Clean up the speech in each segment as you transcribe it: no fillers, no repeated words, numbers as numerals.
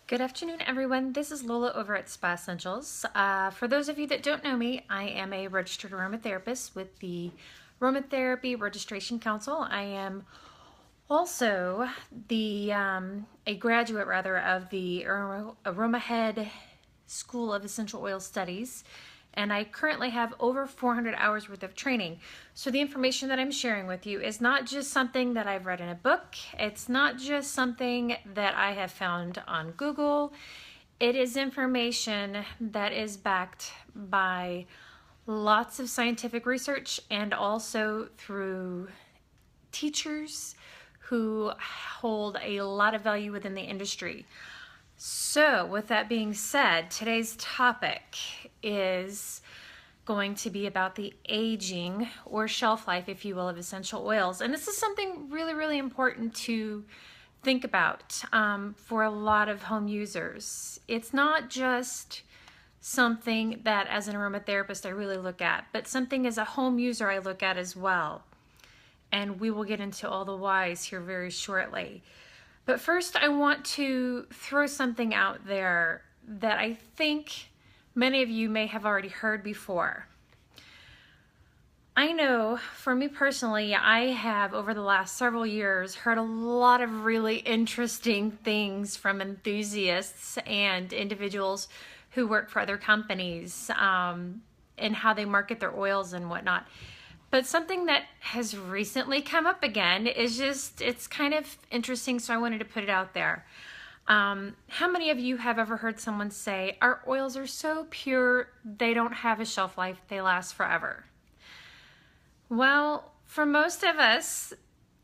Good afternoon, everyone. This is Lola over at Spa Essentials. For those of you that don't know me, I am a registered aromatherapist with the Aromatherapy Registration Council. I am also a graduate of the AromaHead School of Essential Oil Studies, and I currently have over 400 hours worth of training. So the information that I'm sharing with you is not just something that I've read in a book. It's not just something that I have found on Google. It is information that is backed by lots of scientific research and also through teachers who hold a lot of value within the industry. So with that being said, today's topic is going to be about the aging or shelf life, if you will, of essential oils. And this is something really, really important to think about for a lot of home users. It's not just something that as an aromatherapist I really look at, but something as a home user I look at as well. And we will get into all the whys here very shortly. But first, I want to throw something out there that I think many of you may have already heard before. I know for me personally, I have over the last several years heard a lot of really interesting things from enthusiasts and individuals who work for other companies and how they market their oils and whatnot. But something that has recently come up again is it's kind of interesting, so I wanted to put it out there. How many of you have ever heard someone say, our oils are so pure, they don't have a shelf life, they last forever? Well, for most of us,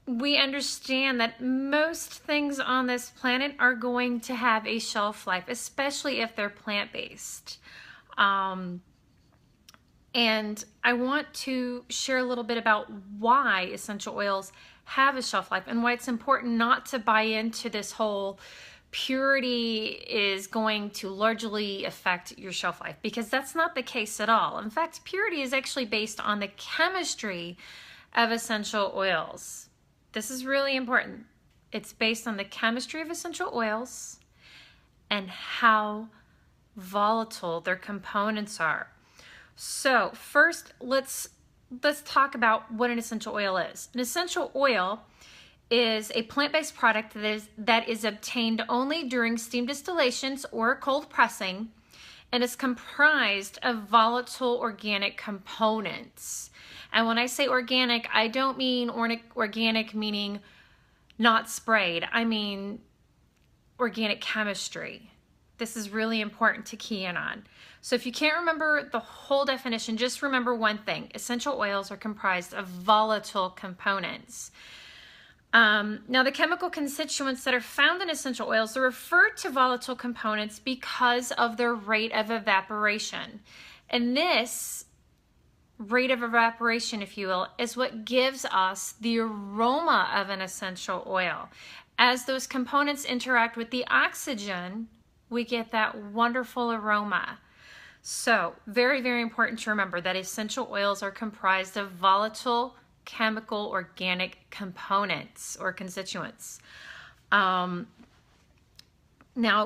we understand that most things on this planet are going to have a shelf life, especially if they're plant-based. And I want to share a little bit about why essential oils have a shelf life and why it's important not to buy into this whole purity is going to largely affect your shelf life, because that's not the case at all. In fact, purity is actually based on the chemistry of essential oils. This is really important. It's based on the chemistry of essential oils and how volatile their components are. So first, let's talk about what an essential oil is. An essential oil is a plant-based product that is obtained only during steam distillations or cold pressing, and is comprised of volatile organic components. And when I say organic, I don't mean organic meaning not sprayed. I mean organic chemistry. This is really important to key in on. So if you can't remember the whole definition, just remember one thing. Essential oils are comprised of volatile components. Now, the chemical constituents that are found in essential oils are referred to volatile components because of their rate of evaporation. And this rate of evaporation, if you will, is what gives us the aroma of an essential oil. As those components interact with the oxygen, we get that wonderful aroma. So, very, very important to remember that essential oils are comprised of volatile chemical organic components or constituents. Now,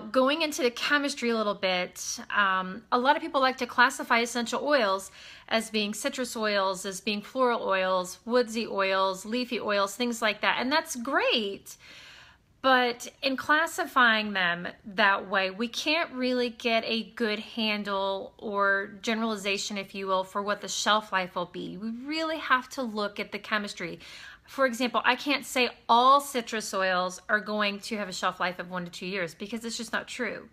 going into the chemistry a little bit, a lot of people like to classify essential oils as being citrus oils, as being floral oils, woodsy oils, leafy oils, things like that. And that's great. But in classifying them that way, we can't really get a good handle or generalization, if you will, for what the shelf life will be. We really have to look at the chemistry. For example, I can't say all citrus oils are going to have a shelf life of 1 to 2 years, because it's just not true.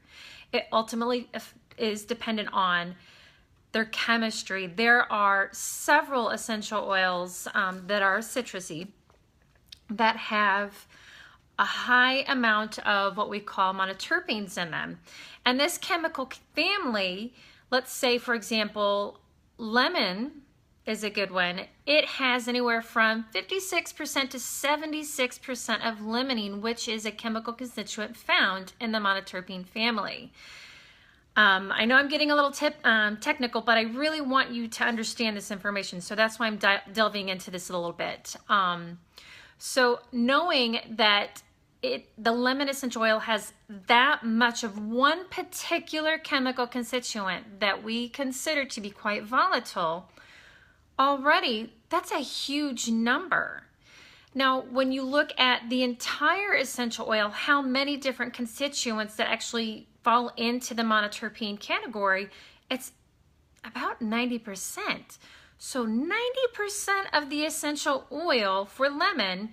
It ultimately is dependent on their chemistry. There are several essential oils that are citrusy that have a high amount of what we call monoterpenes in them. And this chemical family, let's say for example, lemon is a good one. It has anywhere from 56% to 76% of limonene, which is a chemical constituent found in the monoterpene family. I know I'm getting a little technical, but I really want you to understand this information. So that's why I'm delving into this a little bit. So knowing that the lemon essential oil has that much of one particular chemical constituent that we consider to be quite volatile, already that's a huge number. Now, when you look at the entire essential oil, how many different constituents that actually fall into the monoterpene category, it's about 90%. So 90% of the essential oil for lemon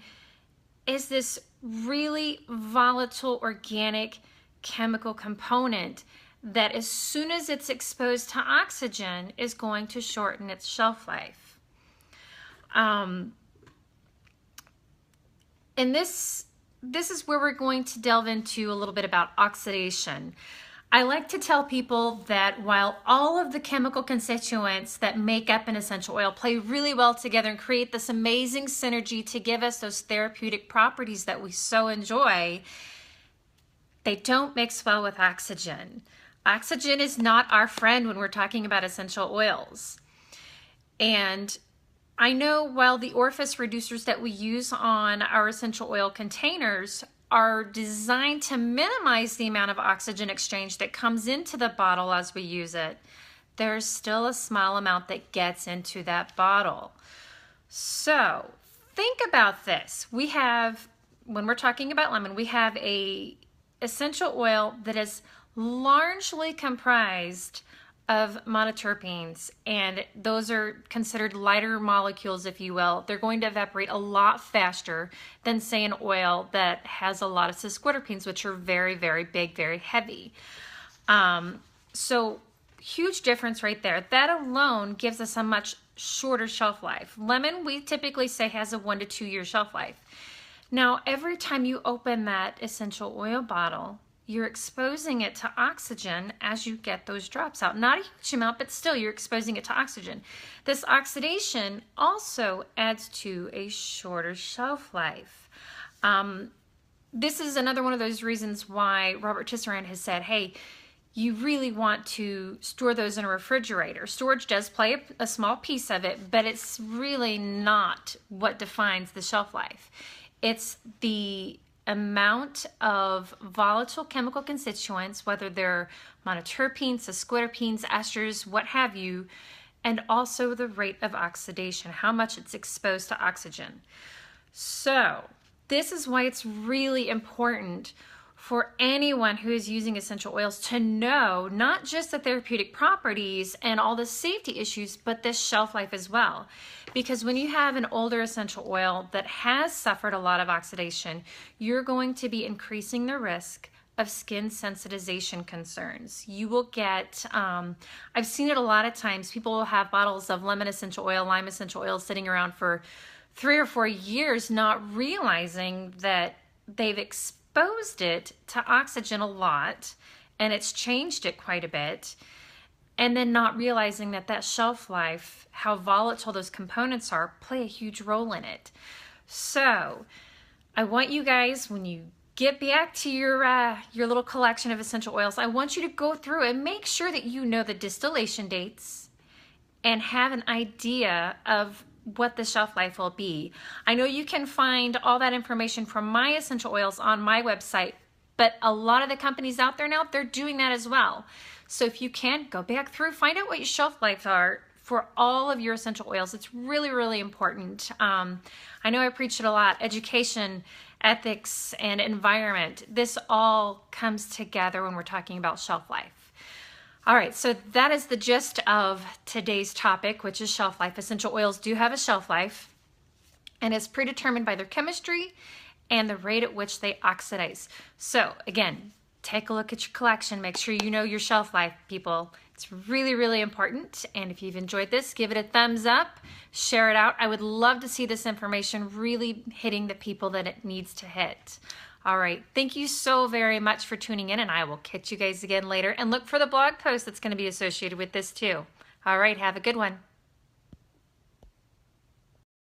is this really volatile organic chemical component that as soon as it's exposed to oxygen is going to shorten its shelf life. And this is where we're going to delve into a little bit about oxidation. I like to tell people that while all of the chemical constituents that make up an essential oil play really well together and create this amazing synergy to give us those therapeutic properties that we so enjoy, they don't mix well with oxygen. Oxygen is not our friend when we're talking about essential oils. And I know while the orifice reducers that we use on our essential oil containers are designed to minimize the amount of oxygen exchange that comes into the bottle as we use it, there's still a small amount that gets into that bottle. So think about this. We have, when we're talking about lemon, we have a essential oil that is largely comprised of monoterpenes, and those are considered lighter molecules, if you will. They're going to evaporate a lot faster than, say, an oil that has a lot of sesquiterpenes, which are very, very big, very heavy. So huge difference right there. That alone gives us a much shorter shelf life. Lemon, we typically say, has a 1 to 2 year shelf life. Now, every time you open that essential oil bottle, you're exposing it to oxygen as you get those drops out. Not a huge amount, but still you're exposing it to oxygen. This oxidation also adds to a shorter shelf life. This is another one of those reasons why Robert Tisserand has said, hey, you really want to store those in a refrigerator. Storage does play a small piece of it, but it's really not what defines the shelf life. It's the amount of volatile chemical constituents, whether they're monoterpenes, sesquiterpenes, esters, what have you, and also the rate of oxidation, how much it's exposed to oxygen. So this is why it's really important for anyone who is using essential oils to know not just the therapeutic properties and all the safety issues, but the shelf life as well. Because when you have an older essential oil that has suffered a lot of oxidation, you're going to be increasing the risk of skin sensitization concerns. You will get, I've seen it a lot of times, people will have bottles of lemon essential oil, lime essential oil sitting around for 3 or 4 years, not realizing that they've exposed it to oxygen a lot and it's changed it quite a bit, and then not realizing that that shelf life, how volatile those components are, play a huge role in it. So I want you guys, when you get back to your little collection of essential oils, I want you to go through and make sure that you know the distillation dates and have an idea of what the shelf life will be. I know you can find all that information from my essential oils on my website, but a lot of the companies out there now, they're doing that as well. So if you can, go back through, find out what your shelf lives are for all of your essential oils. It's really, really important. I know I preach it a lot. Education, ethics, and environment. This all comes together when we're talking about shelf life. All right, so that is the gist of today's topic, which is shelf life. Essential oils do have a shelf life, and it's predetermined by their chemistry and the rate at which they oxidize. So again, take a look at your collection. Make sure you know your shelf life, people. It's really, really important. And if you've enjoyed this, give it a thumbs up, share it out. I would love to see this information really hitting the people that it needs to hit. All right, thank you so very much for tuning in, and I will catch you guys again later. And look for the blog post that's going to be associated with this too. All right, have a good one.